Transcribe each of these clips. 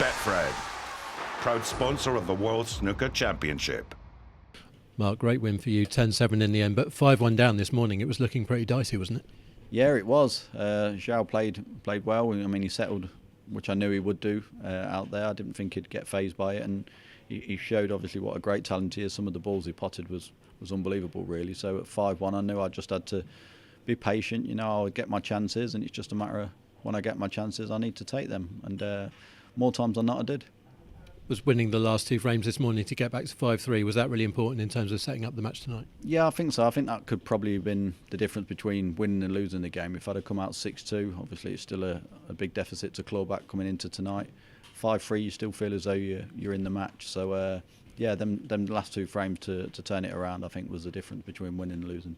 Betfred, proud sponsor of the World Snooker Championship. Mark, great win for you, 10-7 in the end, but 5-1 down this morning. It was looking pretty dicey, wasn't it? Yeah, it was. Zhao played well. I mean, he settled, which I knew he would do out there. I didn't think he'd get fazed by it, and he showed obviously what a great talent he is. Some of the balls he potted was unbelievable, really. So at 5-1, I knew I just had to be patient. You know, I'll get my chances, and it's just a matter of when I get my chances, I need to take them. And more times than not, I did. Was winning the last two frames this morning to get back to 5-3, was that really important in terms of setting up the match tonight? Yeah, I think so. I think that could probably have been the difference between winning and losing the game. If I'd have come out 6-2, obviously it's still a big deficit to claw back coming into tonight. 5-3, you still feel as though you're in the match. So, yeah, them last two frames to turn it around, I think, was the difference between winning and losing.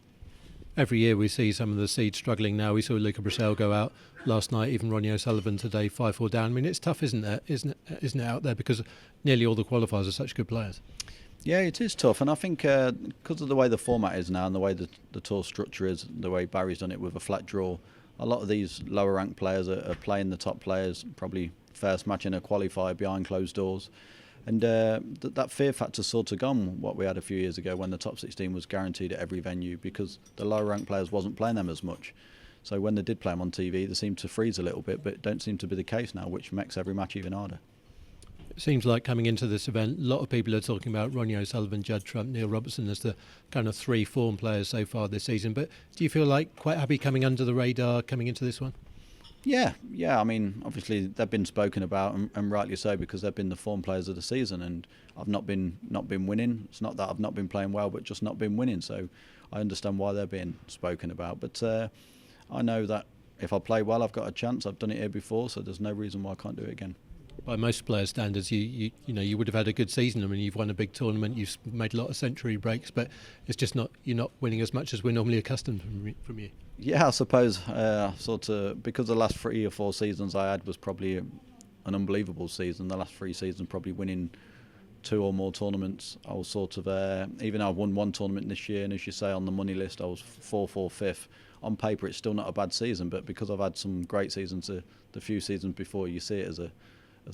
Every year we see some of the seeds struggling now. We saw Luca Brissell go out last night, even Ronnie O'Sullivan today, 5-4 down. I mean, it's tough, isn't it out there, because nearly all the qualifiers are such good players. Yeah, it is tough, and I think because of the way the format is now and the way the tour structure is, the way Barry's done it with a flat draw, a lot of these lower ranked players are playing the top players, probably first match in a qualifier behind closed doors. And that fear factor's sort of gone, what we had a few years ago when the top 16 was guaranteed at every venue, because the lower ranked players wasn't playing them as much. So when they did play them on TV, they seemed to freeze a little bit, but it don't seem to be the case now, which makes every match even harder. It seems like coming into this event, a lot of people are talking about Ronnie O'Sullivan, Judd Trump, Neil Robertson as the kind of three form players so far this season. But do you feel like quite happy coming under the radar coming into this one? Yeah. I mean, obviously they've been spoken about, and rightly so, because they've been the form players of the season, and I've not been winning. It's not that I've not been playing well, but just not been winning. So I understand why they're being spoken about. But I know that if I play well, I've got a chance. I've done it here before, so there's no reason why I can't do it again. By most players' standards, you would have had a good season. I mean, you've won a big tournament, you've made a lot of century breaks, but it's just you're not winning as much as we're normally accustomed from you. Yeah, I suppose sort of because the last 3 or 4 seasons I had was probably an unbelievable season. The last 3 seasons probably winning 2 or more tournaments. I was sort of even though I won 1 tournament this year, and as you say on the money list I was 5th. On paper it's still not a bad season, but because I've had some great seasons, the few seasons before, you see it as a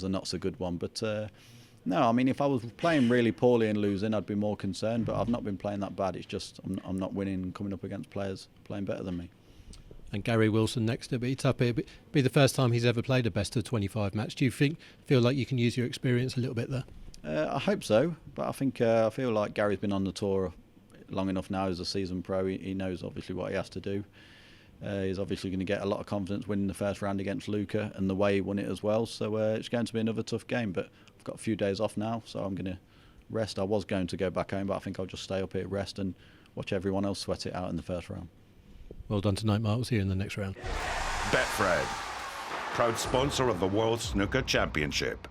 not so good one. But no, I mean, if I was playing really poorly and losing, I'd be more concerned, but I've not been playing that bad. It's just I'm not winning and coming up against players playing better than me. And Gary Wilson next, it'll be tough. It'll be the first time he's ever played a best of 25 match. Do you feel like you can use your experience a little bit there? I hope so, but I think I feel like Gary's been on the tour long enough now as a seasoned pro. He knows obviously what he has to do. He's obviously going to get a lot of confidence winning the first round against Luca and the way he won it as well. So it's going to be another tough game, but I've got a few days off now, so I'm going to rest. I was going to go back home, but I think I'll just stay up here, rest, and watch everyone else sweat it out in the first round. Well done tonight, Mark. We'll see you in the next round. Betfred, proud sponsor of the World Snooker Championship.